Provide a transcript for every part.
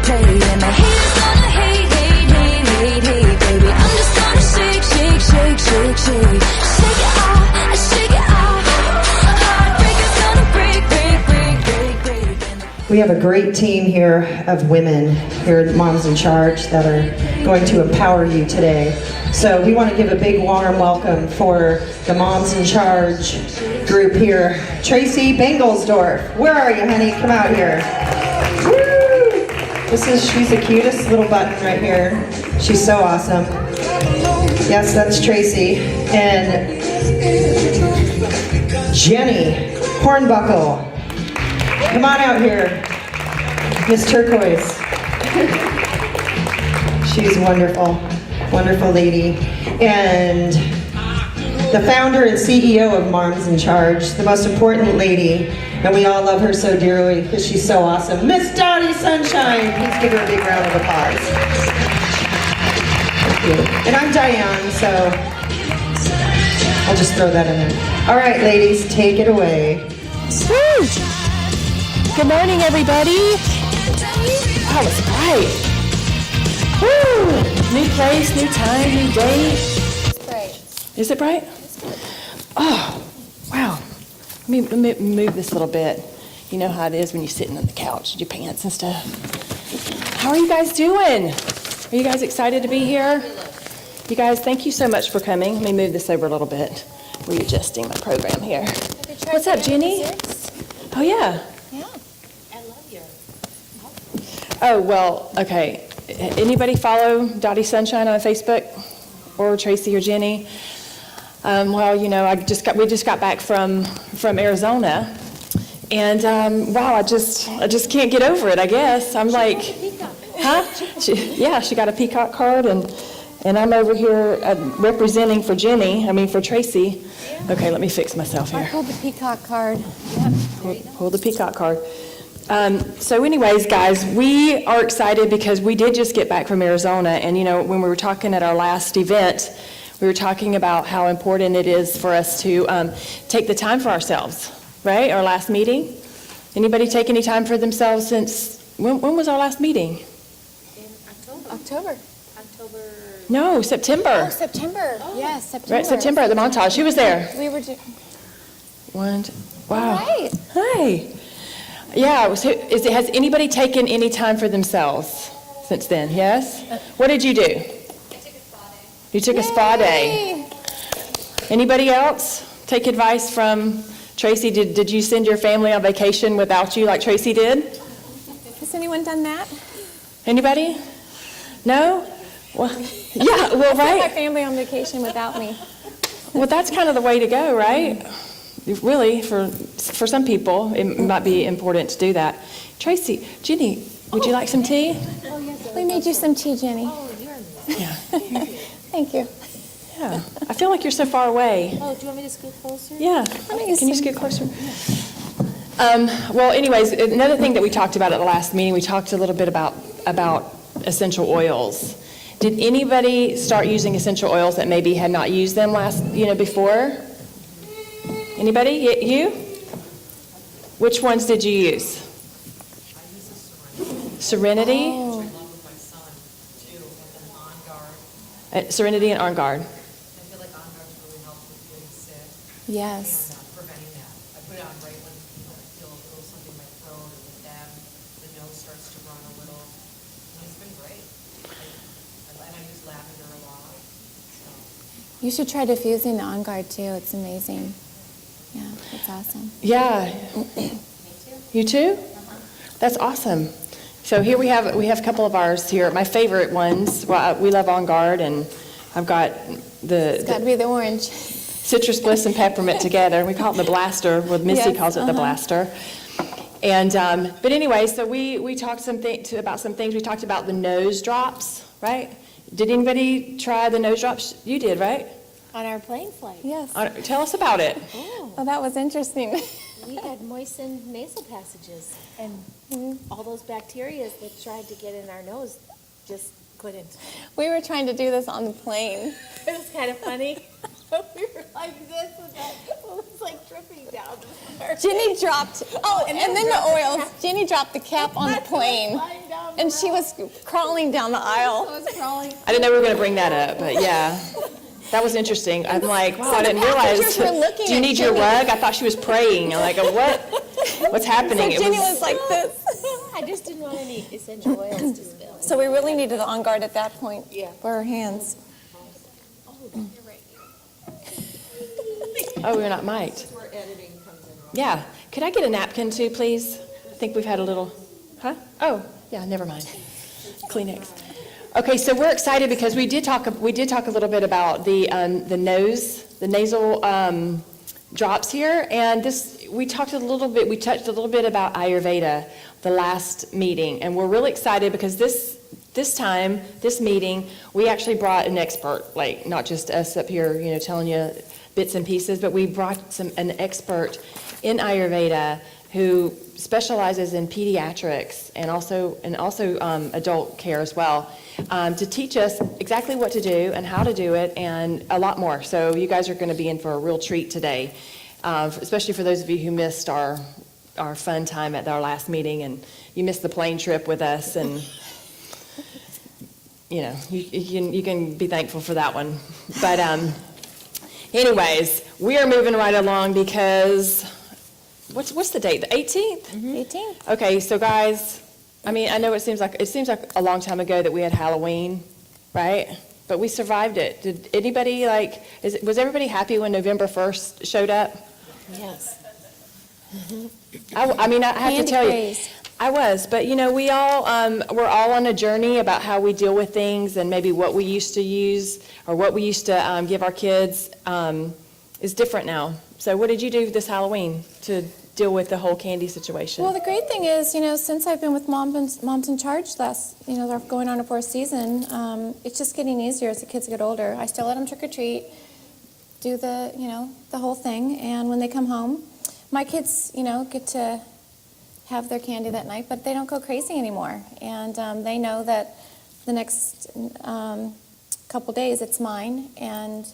play. And the haters gonna hate, hate, hate, hate, hate, baby. I'm just gonna shake, shake, shake, shake, shake. Shake it off, shake it off. Heartbreakers gonna break, break, break, break, break. We have a great team here of women here at Moms in Charge that are going to empower you today. So we want to give a big warm welcome for the Moms in Charge group here. Tracy Bengelsdorf, where are you, honey? Come out here. Woo! She's the cutest little button right here. She's so awesome. Yes, that's Tracy. And Jenny Hornbuckle. Come on out here, Miss Turquoise. She's wonderful, wonderful lady. And the founder and CEO of Moms in Charge, the most important lady, and we all love her so dearly because she's so awesome, Miss Dottie Sunshine. Please give her a big round of applause. Thank you. And I'm Diane, so I'll just throw that in there. All right, ladies, take it away. Woo! Good morning, everybody. Wow, it's bright. Woo! New place, new time, new day. It's bright. Is it bright? Oh, wow. Let me move this a little bit. You know how it is when you're sitting on the couch with your pants and stuff. How are you guys doing? Are you guys excited to be here? You guys, thank you so much for coming. Let me move this over a little bit. Readjusting my program here. What's up, Jenny? Oh, yeah. Yeah. I love your outfit. Oh, well, okay. Anybody follow Dottie Sunshine on Facebook or Tracy or Jenny? Well, you know, we just got back from Arizona, and wow, I just can't get over it. I guess I'm like, huh? She got a peacock card, and I'm over here representing for for Tracy. Okay, let me fix myself here. I pulled the peacock card. Pull the peacock card. So anyways, guys, we are excited because we did just get back from Arizona, and you know, when we were talking at our last event, we were talking about how important it is for us to take the time for ourselves, right? Our last meeting. Anybody take any time for themselves since, when was our last meeting? In October. No, September. Oh, September. Yes, September. Right, September at the Montage. Who was there? We were Wow. Right. Hi. Yeah, has anybody taken any time for themselves since then? Yes? What did you do? You took a spa day. Anybody else take advice from Tracy? Did you send your family on vacation without you like Tracy did? Has anyone done that? Anybody? No? Well, yeah, well, I sent my right. family on vacation without me. Well, that's kind of the way to go, right? Really, for some people, it might be important to do that. Tracy, Jenny, would you like some tea? Oh, yes. We made you some tea, Jenny. Oh, you're amazing. Yeah. Thank you. Yeah. I feel like you're so far away. Oh, do you want me to scoot closer? Yeah. Can you scoot closer? Well, anyways, another thing that we talked about at the last meeting, we talked a little bit about essential oils. Did anybody start using essential oils that maybe had not used them before? Anybody? You? Which ones did you use? I use Serenity? Oh. I love with my son too, and then On Guard. Serenity and On Guard. I feel like On Guard's really helped with getting sick Yes. and preventing that. I put it on right when I feel a little something in my throat, and then the nose starts to run a little. And it's been great. And I use lavender a lot. So. You should try diffusing the On Guard too. It's amazing. Yeah, it's awesome. Yeah. You too? That's awesome. So here we have a couple of ours here. My favorite ones. Well, we love On Guard, and I've got It's got to be the orange. Citrus Bliss and peppermint together. We call it the blaster. Well, Missy calls it the blaster. And but anyway, so we talked about some things. We talked about the nose drops, right? Did anybody try the nose drops? You did, right? On our plane flight. Yes. Tell us about it. Oh, that was interesting. We had moistened nasal passages, and all those bacteria that tried to get in our nose just couldn't. We were trying to do this on the plane. It was kind of funny. We were like this, and it was like dripping down the stairs. Jenny dropped, and then the oils. Jenny dropped the cap on the plane. Flying down And she was crawling down the aisle. I didn't know we were going to bring that up, but yeah. That was interesting. I'm like, wow, I didn't realize. passengers were looking Do you at need your Jenny. rug? I thought she was praying. I'm like, what? What's happening? So Jenny was like this. I just didn't want any essential oils to spill. So we really needed On Guard at that point for our hands. Oh, we're not mic'd. Yeah. Could I get a napkin too, please? I think we've had a little, huh? Oh, yeah, never mind. Kleenex. Okay, so we're excited because we did talk a little bit about the nasal drops here, and we touched a little bit about Ayurveda the last meeting, and we're really excited because this meeting, we actually brought an expert, like not just us up here, telling you bits and pieces, but we brought an expert in Ayurveda who specializes in pediatrics and also adult care as well, to teach us exactly what to do and how to do it and a lot more. So you guys are going to be in for a real treat today, especially for those of you who missed our fun time at our last meeting and you missed the plane trip with us, and you can be thankful for that one. But anyways, we are moving right along because what's the date? The 18th? 18th. Okay, so guys, I mean, I know it seems like a long time ago that we had Halloween, right? But we survived it. Did anybody was everybody happy when November 1st showed up? Yes. I mean, I have to Candy tell you, craze. I was, but we all, we're all on a journey about how we deal with things, and maybe what we used to use or what we used to give our kids is different now. So what did you do this Halloween to deal with the whole candy situation? Well, the great thing is, since I've been with Moms in Charge they're going on a 4th season, it's just getting easier as the kids get older. I still let them trick or treat, do the whole thing, and when they come home, my kids, get to have their candy that night, but they don't go crazy anymore. And they know that the next couple days it's mine, and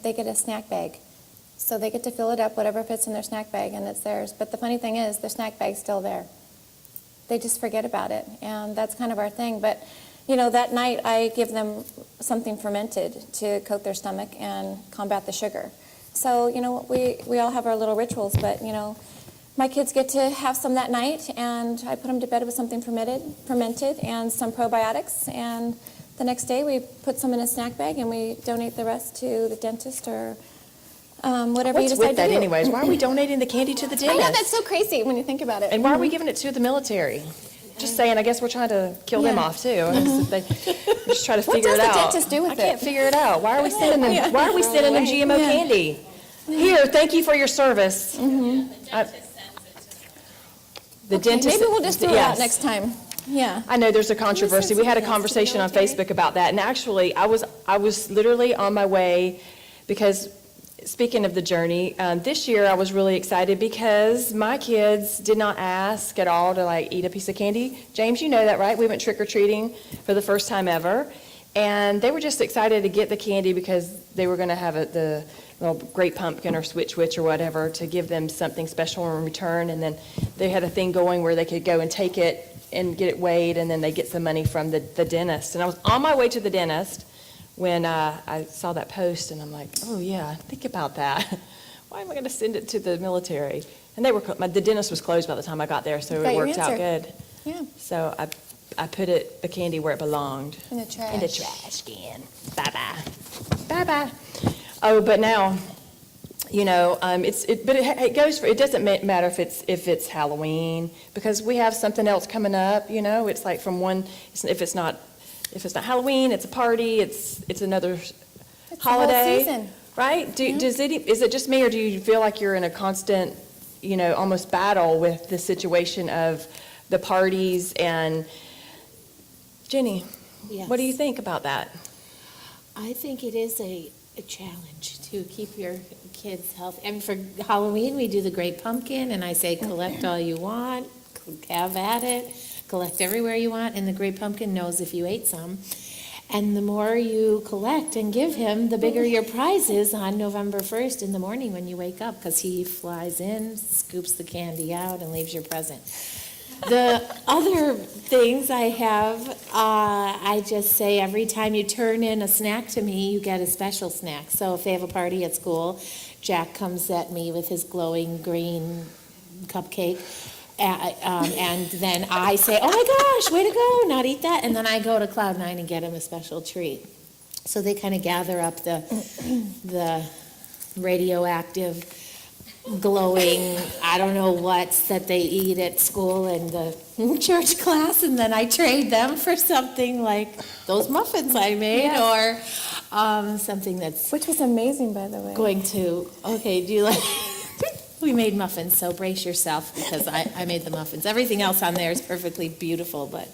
they get a snack bag. So they get to fill it up, whatever fits in their snack bag, and it's theirs. But the funny thing is, their snack bag's still there. They just forget about it, and that's kind of our thing. But, that night I give them something fermented to coat their stomach and combat the sugar. So, we all have our little rituals, but, my kids get to have some that night, and I put them to bed with something fermented and some probiotics, and the next day we put some in a snack bag and we donate the rest to the dentist or whatever you What's decide with that to do. anyways? Why are we donating the candy to the I dentist? know, that's so crazy when you think about it. And why are we giving it to the military? Just saying, I guess we're trying to kill them Yeah. off too. They just try to What figure does it the out. dentist do with I can't it? figure it out. Why are we sending them? Why are we sending them GMO Yeah. candy? Here, thank you for your service. The dentist. Maybe we'll just do it yes. out next time. Yeah. I know there's a controversy. We had a conversation on Facebook about that, and actually, I was literally on my way because. Speaking of the journey, this year I was really excited because my kids did not ask at all to eat a piece of candy. James, you know that, right? We went trick-or-treating for the first time ever, and they were just excited to get the candy because they were going to have the little Great Pumpkin or Switch Witch or whatever to give them something special in return, and then they had a thing going where they could go and take it and get it weighed, and then they get some money from the dentist. And I was on my way to the dentist when I saw that post, and I'm like, oh yeah, think about that. Why am I going to send it to the military? And the dentist was closed by the time I got there, so Got it your worked out answer. good. Yeah. So I put the candy where it belonged. In the trash. In the trash can. Bye-bye. Bye-bye. Oh, but now, it doesn't matter if it's Halloween, because we have something else coming up, it's like if it's not Halloween, it's a party, it's another It's holiday. the whole season. Right? Is it just me, or do you feel like you're in a constant, almost battle with the situation of the parties? And Jenny, Yes. what do you think about that? I think it is a challenge to keep your kids healthy. And for Halloween, we do the Great Pumpkin, and I say collect all you want, have at it, collect everywhere you want, and the Great Pumpkin knows if you ate some. And the more you collect and give him, the bigger your prize is on November 1st in the morning when you wake up, because he flies in, scoops the candy out, and leaves your present. The other things I have, I just say every time you turn in a snack to me, you get a special snack. So if they have a party at school, Jack comes at me with his glowing green cupcake. And then I say, oh my gosh, way to go, not eat that. And then I go to Cloud9 and get him a special treat. So they kind of gather up the radioactive, glowing, I don't know what's that they eat at school and the church class, and then I trade them for something like those muffins I made, or something that's Which was amazing, by the way. going to, okay, do you like, we made muffins, so brace yourself, because I made the muffins. Everything else on there is perfectly beautiful, but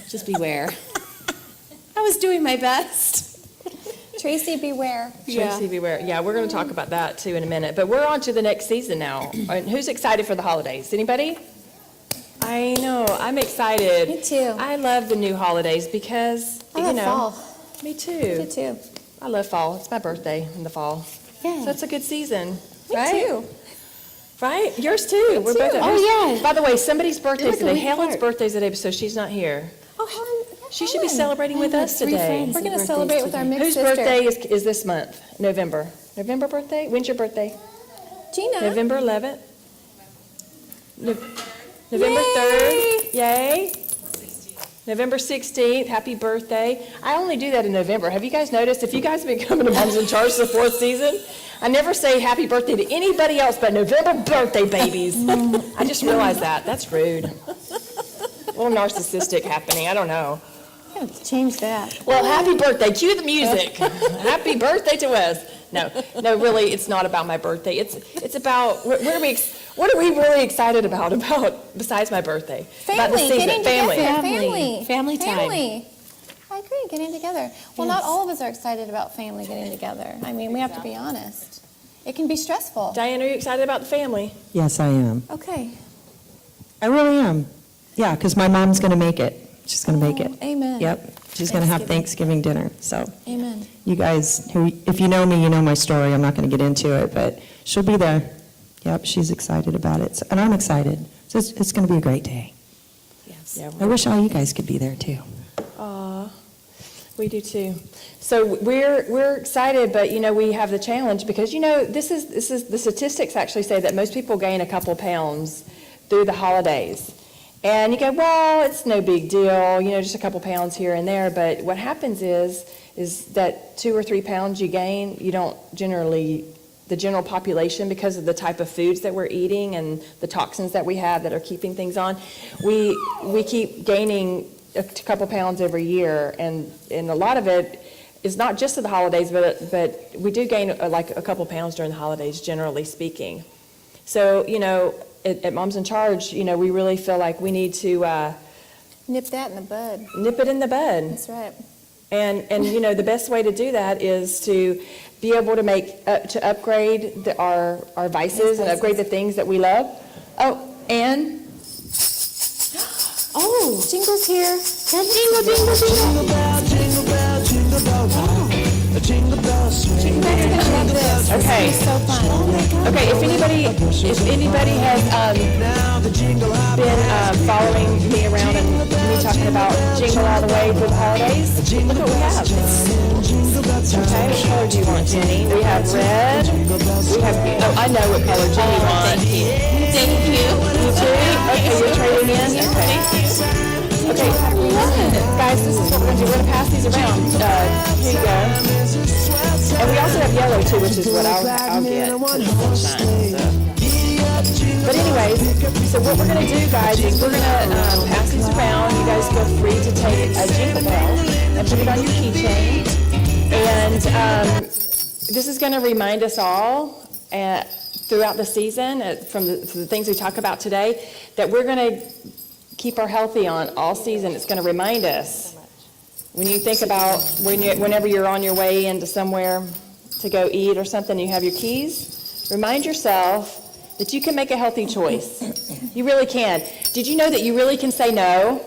just beware. I was doing my best. Tracy, beware. Tracy, beware. Yeah, we're going to talk about that too in a minute. But we're on to the next season now. And who's excited for the holidays? Anybody? I know, I'm excited. Me too. I love the new holidays because, I love fall. Me too. Me too. I love fall. It's my birthday in the fall. Yeah. So it's a good season, Me right? too. Right? Yours too. We're both. Oh, yeah. By the way, somebody's birthday You're like a today. week Helen's apart. birthday's today, so she's not here. Oh, Helen. She should be Helen. celebrating with us today. We're going to celebrate with our mixed Whose sister. birthday is this month? November. November birthday? When's your birthday? Gina. November 11th? November 3rd? Yay. November 16th, happy birthday. I only do that in November. Have you guys noticed? If you guys have been coming to Moms in Charge the 4th season, I never say happy birthday to anybody else but November birthday babies. I just realized that. That's rude. A little narcissistic happening. I don't know. Yeah, change that. Well, happy birthday. Cue the music. Happy birthday to us. No, really, it's not about my birthday. It's about, what are we really excited about besides my birthday? About the Family, season. getting Family. together. Family time. Family. I agree, getting together. Well, not all of us are excited about family getting together. I mean, we have to be honest. It can be stressful. Diane, are you excited about the family? Yes, I am. Okay. I really am. Yeah, because my mom's going to make it. She's going to make it. Amen. Yep. She's going to have Thanksgiving dinner. So Amen. you guys, if you know me, you know my story. I'm not going to get into it, but she'll be there. Yep, she's excited about it. And I'm excited. So it's going to be a great day. Yes. Yeah, I wish all you guys could be there, too. Aw, we do too. So we're excited, but we have the challenge because this is the statistics actually say that most people gain a couple pounds through the holidays. And you go, well, it's no big deal, just a couple pounds here and there. But what happens is that 2 or 3 pounds you gain, you don't generally, the general population, because of the type of foods that we're eating and the toxins that we have that are keeping things on, we keep gaining a couple pounds every year. And a lot of it is not just at the holidays, but we do gain like a couple pounds during the holidays, generally speaking. So, at Moms in Charge, we really feel like we need to Nip that in the bud. nip it in the bud. That's right. And the best way to do that is to be able to to upgrade our vices and upgrade the things that we love. Oh, and Oh, Jingle's here. Jingle, jingle, jingle. okay. So fun. Okay, if anybody has been following me around and me talking about Jingle All the Way through the holidays, look what we have. Okay, what color do you want, Jenny? We have red. We have, I know what color Jenny wants. Thank you. You too? Okay, you're trading in? Okay. Okay, guys, this is what we're going to do. We're going to pass these around. Here you go. And we also have yellow too, which is what I'll get. But anyways, so what we're going to do, guys, is we're going to pass these around. You guys feel free to take a jingle bell and put it on your keychain. And this is going to remind us all throughout the season, from the things we talk about today, that we're going to keep our healthy on all season. It's going to remind us. When you think about whenever you're on your way into somewhere to go eat or something, you have your keys, remind yourself that you can make a healthy choice. You really can. Did you know that you really can say no?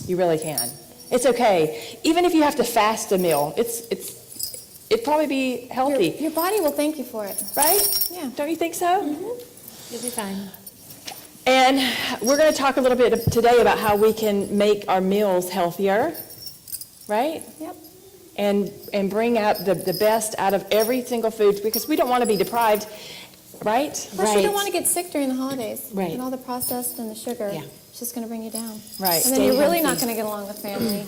You really can. It's okay. Even if you have to fast a meal, it'd probably be healthy. Your body will thank you for it. Right? Yeah. Don't you think so? You'll be fine. And we're going to talk a little bit today about how we can make our meals healthier, right? Yep. And bring out the best out of every single food, because we don't want to be deprived, right? Plus, you don't Right. want to get sick during the holidays. Right. And all the processed and the sugar. Yeah. It's just going to bring you down. Right. And then Stay you're really not healthy. going to get along with family.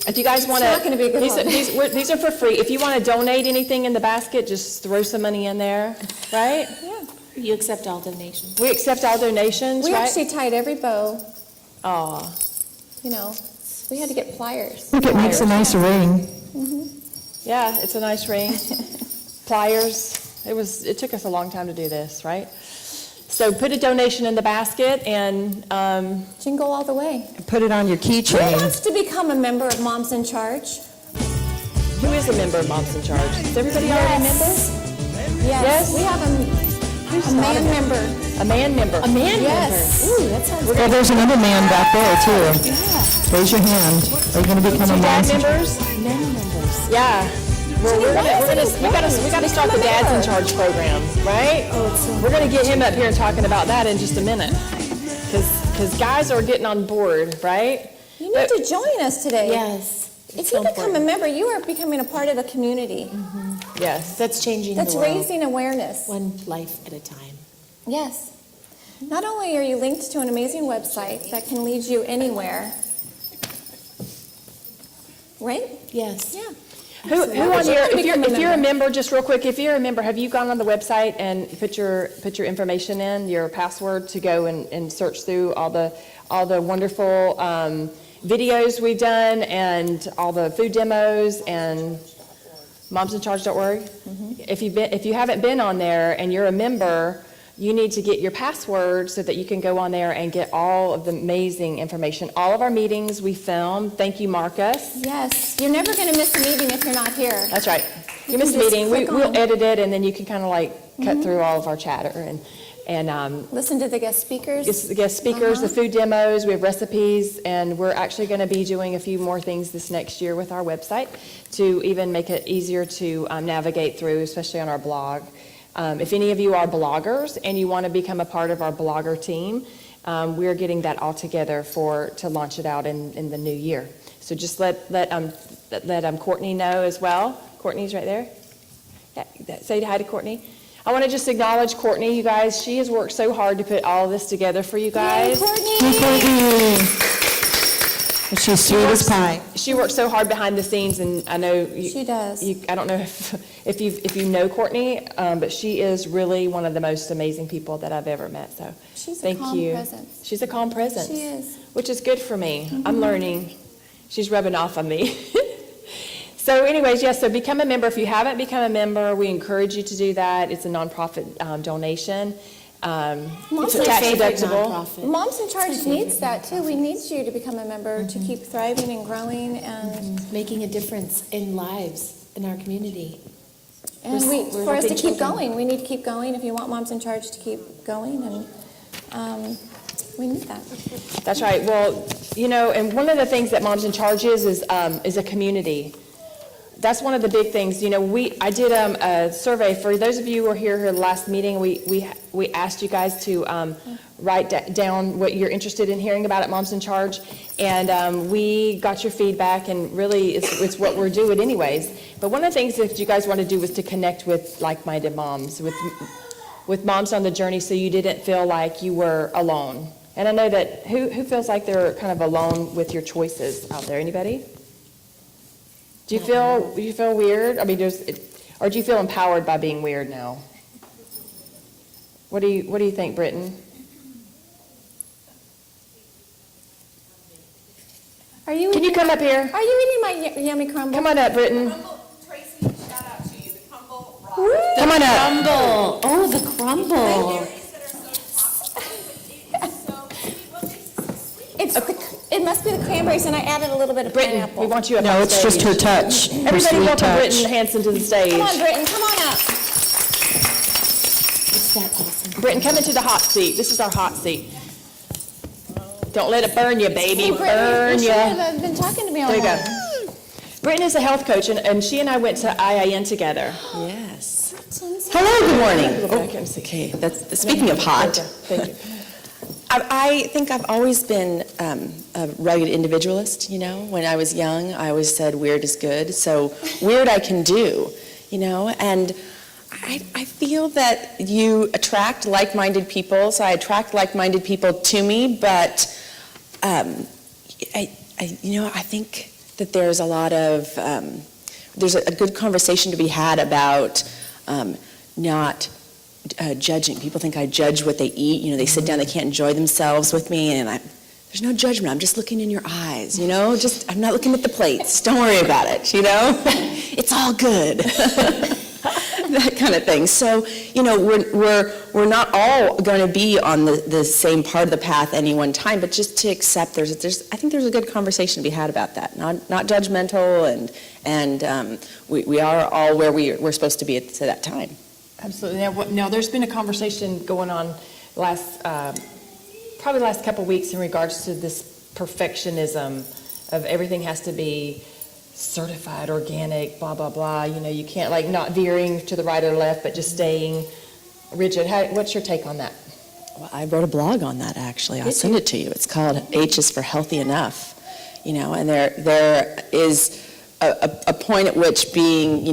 If you guys want to, not gonna be a good holiday. these are for free. If you want to donate anything in the basket, just throw some money in there, right? Yeah. You accept all donations. We accept all donations, We right? actually tied every bow, Aw. you know. We had to get pliers. I think it makes a nice ring. Yeah, it's a nice ring. Pliers. It took us a long time to do this, right? So put a donation in the basket and, Jingle all the way. Put it on your Who keychain. wants to become a member of Moms in Charge? who is a member of Moms in Charge? Is everybody already a member? Yes. We have a man member. A man member. A man Yes. member. Ooh, that sounds Well, there's another man back there, too. Raise your hand. Are you going to become a Two dad Moms in Charge? members? men members. Yeah. Well, we gotta start the Dads in Charge program, right? We're gonna get him up here and talking about that in just a minute. Because guys are getting on board, right? You need to join us today. Yes. If you become a member, you are becoming a part of the community. Yes. That's changing That's the world. raising awareness. One life at a time. Yes. Not only are you linked to an amazing website that can lead you anywhere, right? Yes. Yeah. Who on here, would you if you're become a a member, just real quick, if you're a member, have you gone on the website and put your information in, your password, to go and search through all the wonderful videos we've done and all the food demos and momsincharge.org? If you haven't been on there and you're a member, you need to get your password so that you can go on there and get all of the amazing information. All of our meetings we film. Thank you, Marcus. Yes. You're never going to miss a meeting if you're not here. That's right. You miss a can just meeting, click we'll on. edit it, and then you can kind of like cut through all of our chatter and Listen to the guest speakers. the guest speakers, the food demos, we have recipes, and we're actually going to be doing a few more things this next year with our website to even make it easier to navigate through, especially on our blog. If any of you are bloggers and you want to become a part of our blogger team, we're getting that all together to launch it out in the new year. So just let Courtney know as well. Courtney's right there. Yeah, say hi to Courtney. I want to just acknowledge Courtney, you guys. She has worked so hard to put all of this together for you guys. Courtney. She's sweet as pie. She works so hard behind the scenes, and I know She does. I don't know if you know Courtney, but she is really one of the most amazing people that I've ever met. So She's a thank calm you. presence. She's a calm presence. She is. Which is good for me. I'm learning. She's rubbing off on me. So anyways, yes, so become a member. If you haven't become a member, we encourage you to do that. It's a nonprofit donation. It's My tax favorite deductible. nonprofit. Moms in Charge needs that too. We need you to become a member to keep thriving and growing, and Making a difference in lives in our community. and We're for us to helping keep children. going. We need to keep going if you want Moms in Charge to keep going, and we need that. That's right. Well, and one of the things that Moms in Charge is a community. That's one of the big things. I did a survey for those of you who were here the last meeting. We asked you guys to write down what you're interested in hearing about at Moms in Charge, and we got your feedback. And really, it's what we're doing anyways. But one of the things that you guys want to do was to connect with like-minded moms, with moms on the journey, so you didn't feel like you were alone. And I know that who feels like they're kind of alone with your choices out there? Anybody? Do you feel weird? I mean, or do you feel empowered by being weird now? What do you think, Britton? Can you come up here? Are you eating my yummy crumble? Come on up, Britton. Tracy, shout out to you, the crumble rock. Come on up. Crumble. Oh, the crumble. It must be the cranberries, and I added a little bit of Britton, pineapple. we want you up No, on it's just stage. her touch. Her Everybody sweet welcome touch. Britton Hanson to the stage. Come on, Britton, come on up. It's that awesome. Britton, come into the hot seat. This is our hot seat. Don't let it burn you, baby. Hey, Brittany, Burn you you. should have been talking to me all There you morning. go. Britton is a health coach, and she and I went to IIN together. Yes. Hello, good morning. Go back and see. Okay, speaking of hot, Thank you. I think I've always been a rugged individualist, When I was young, I always said weird is good, so weird I can do, And I feel that you attract like-minded people, so I attract like-minded people to me, but I think that there's a lot of, there's a good conversation to be had about not judging. People think I judge what they eat. They sit down, they can't enjoy themselves with me, and there's no judgment. I'm just looking in your eyes, Just I'm not looking at the plates. Don't worry about it, It's all good. That kind of thing. So, we're not all going to be on the same part of the path any one time, but just to accept I think there's a good conversation to be had about that. Not judgmental, and we are all where we're supposed to be at that time. Absolutely. Now, there's been a conversation going on probably the last couple of weeks in regards to this perfectionism of everything has to be certified, organic, blah, blah, blah. You can't, not veering to the right or left, but just staying rigid. What's your take on that? Well, I wrote a blog on that, actually. I'll send it to you. It's called H is for Healthy Enough. And there is a point at which being,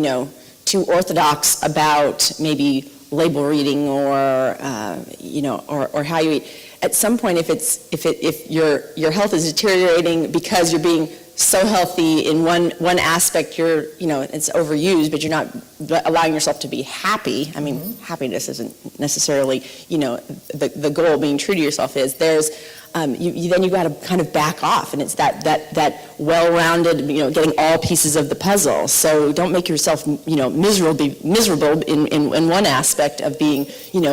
too orthodox about maybe label reading or how you eat. At some point, if your health is deteriorating because you're being so healthy in one aspect, it's overused, but you're not allowing yourself to be happy. I mean, happiness isn't necessarily, the goal. Being true to yourself is. There's then you got to kind of back off, and it's that well-rounded, getting all pieces of the puzzle. So don't make yourself, miserable in one aspect of being,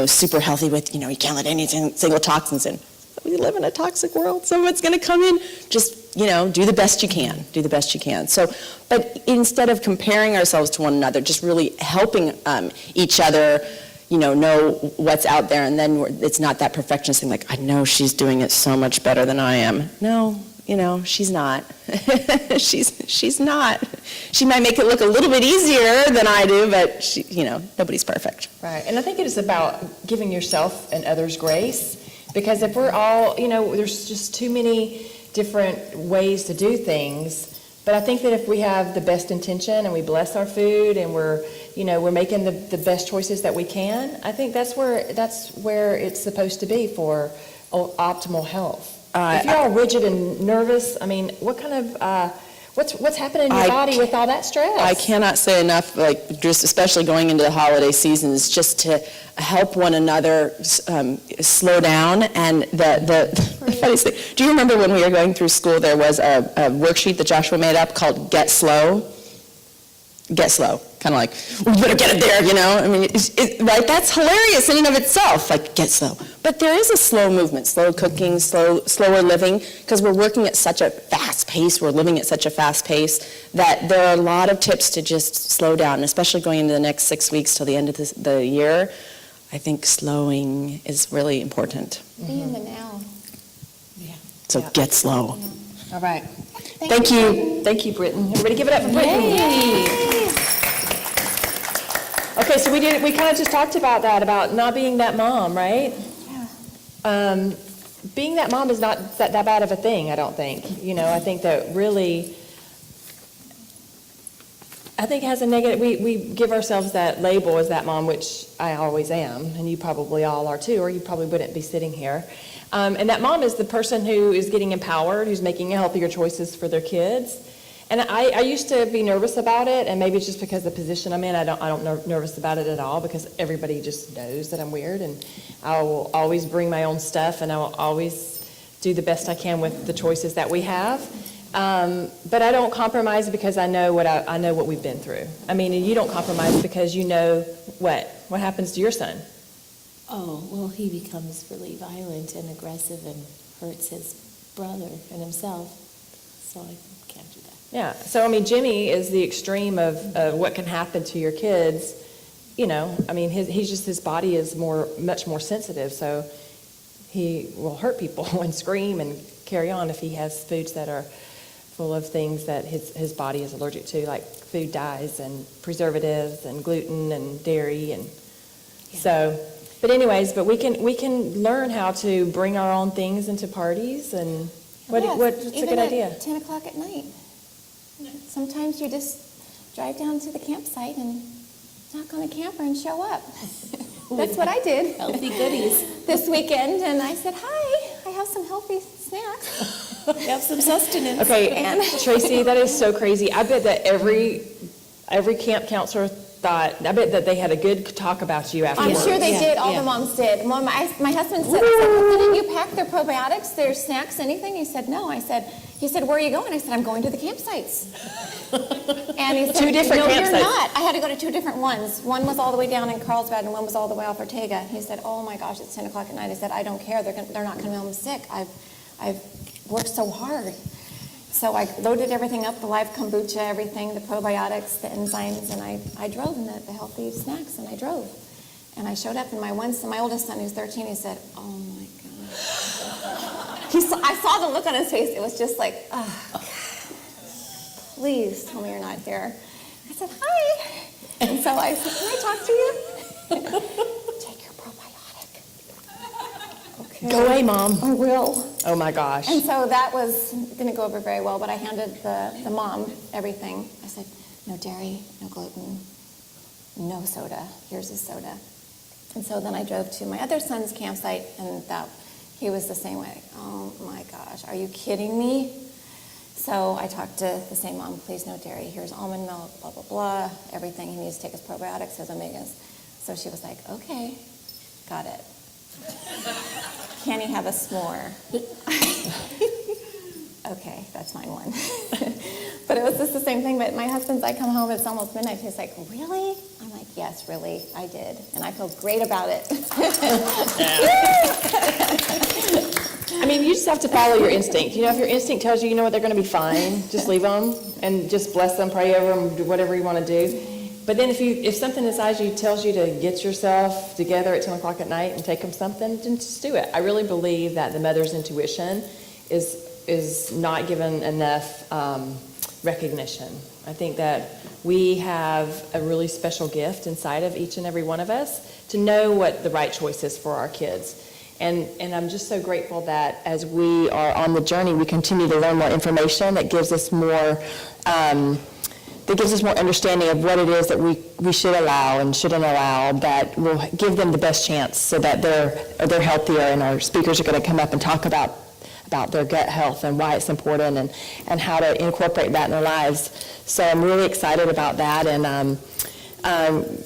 super healthy with, you can't let any single toxins in. We live in a toxic world. Someone's going to come in. Just, do the best you can. Do the best you can. So, but instead of comparing ourselves to one another, just really helping each other, know what's out there, and then it's not that perfectionist thing, I know she's doing it so much better than I am. No, she's not. she's not. She might make it look a little bit easier than I do, but nobody's perfect. Right, and I think it is about giving yourself and others grace, because if we're all, there's just too many different ways to do things. But I think that if we have the best intention and we bless our food and we're making the best choices that we can, I think that's where it's supposed to be for optimal health. If you're all rigid and nervous, I mean, what kind of what's happening in your body with all that stress? I cannot say enough, just especially going into the holiday seasons, just to help one another slow down. And the funniest thing, do you remember when we were going through school, there was a worksheet that Joshua made up called Get Slow? Get slow. Kind of we better get it there, I mean, right? That's hilarious in and of itself, get slow. But there is a slow movement, slow cooking, slower living, because we're working at such a fast pace, we're living at such a fast pace, that there are a lot of tips to just slow down, especially going into the next 6 weeks till the end of the year. I think slowing is really important. Be in the now. Yeah. So get slow. All right. Thank you. Thank you, Britton. Everybody give it up for Britton. Yay. Okay, so we kind of just talked about that, about not being that mom, right? Yeah. Being that mom is not that bad of a thing, I don't think. I think that really, I think it has a negative, we give ourselves that label as that mom, which I always am, and you probably all are too, or you probably wouldn't be sitting here. And that mom is the person who is getting empowered, who's making healthier choices for their kids. And I used to be nervous about it, and maybe it's just because of the position I'm in. I don't nervous about it at all, because everybody just knows that I'm weird, and I will always bring my own stuff, and I will always do the best I can with the choices that we have. But I don't compromise because I know what we've been through. I mean, and you don't compromise because you know what happens to your son. Oh, well, he becomes really violent and aggressive and hurts his brother and himself, so I can't do that. Yeah, so I mean, Jimmy is the extreme of what can happen to your kids. I mean, his body is much more sensitive, so he will hurt people and scream and carry on if he has foods that are full of things that his body is allergic to, like food dyes and preservatives and gluten and dairy, and so But anyways, but we can learn how to bring our own things into parties, and what's a good idea? Even at 10 o'clock at night. Sometimes you just drive down to the campsite and knock on the camper and show up. That's what I did Healthy goodies. this weekend, and I said, hi, I have some healthy snacks. Have some sustenance. Okay, And- Tracy, that is so crazy. I bet that every camp counselor thought, I bet that they had a good talk about you I'm afterwards. sure they Yeah, did, all yeah. the moms did. My husband said, didn't you pack their probiotics, their snacks, anything? He said, no. He said, where are you going? I said, I'm going to the campsites. And he said, Two different no, you're campsites. not. I had to go to two different ones. One was all the way down in Carlsbad and one was all the way off Ortega. He said, oh my gosh, it's 10 o'clock at night. I said, I don't care. They're not going to know I'm sick. I've worked so hard. So I loaded everything up, the live kombucha, everything, the probiotics, the enzymes, and I drove, and the healthy snacks, and I drove. And I showed up, and my oldest son, who's 13, he said, oh my gosh. I saw the look on his face. It was just like, oh, please tell me you're not here. I said, hi. And so I said, can I talk to you? Take your probiotic. Okay. Go away, Mom. I will. Oh my gosh. And so that didn't go over very well, but I handed the mom everything. I said, no dairy, no gluten, no soda. Here's a soda. And so then I drove to my other son's campsite, and he was the same way. Oh my gosh, are you kidding me? So I talked to the same mom, please no dairy. Here's almond milk, blah, blah, blah, everything. He needs to take his probiotics, his omegas. So she was like, okay, got it. Can he have a s'more? Okay, that's fine one. But it was just the same thing. But my husband's, I come home, it's almost midnight. He's like, really? I'm like, yes, really, I did. And I feel great about it. I mean, you just have to follow your instinct. You know, if your instinct tells you, you know what, they're going to be fine, just leave them and just bless them, pray over them, do whatever you want to do. But then if something inside you tells you to get yourself together at 10 o'clock at night and take them something, then just do it. I really believe that the mother's intuition is not given enough recognition. I think that we have a really special gift inside of each and every one of us to know what the right choice is for our kids. And I'm just so grateful that as we are on the journey, we continue to learn more information that gives us more understanding of what it is that we should allow and shouldn't allow, that will give them the best chance so that they're healthier. And our speakers are going to come up and talk about their gut health and why it's important and how to incorporate that in their lives. So I'm really excited about that. And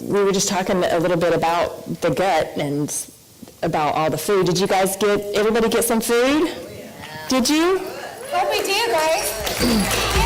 we were just talking a little bit about the gut and about all the food. Did you guys everybody get some food? Did you? Hope we do, guys.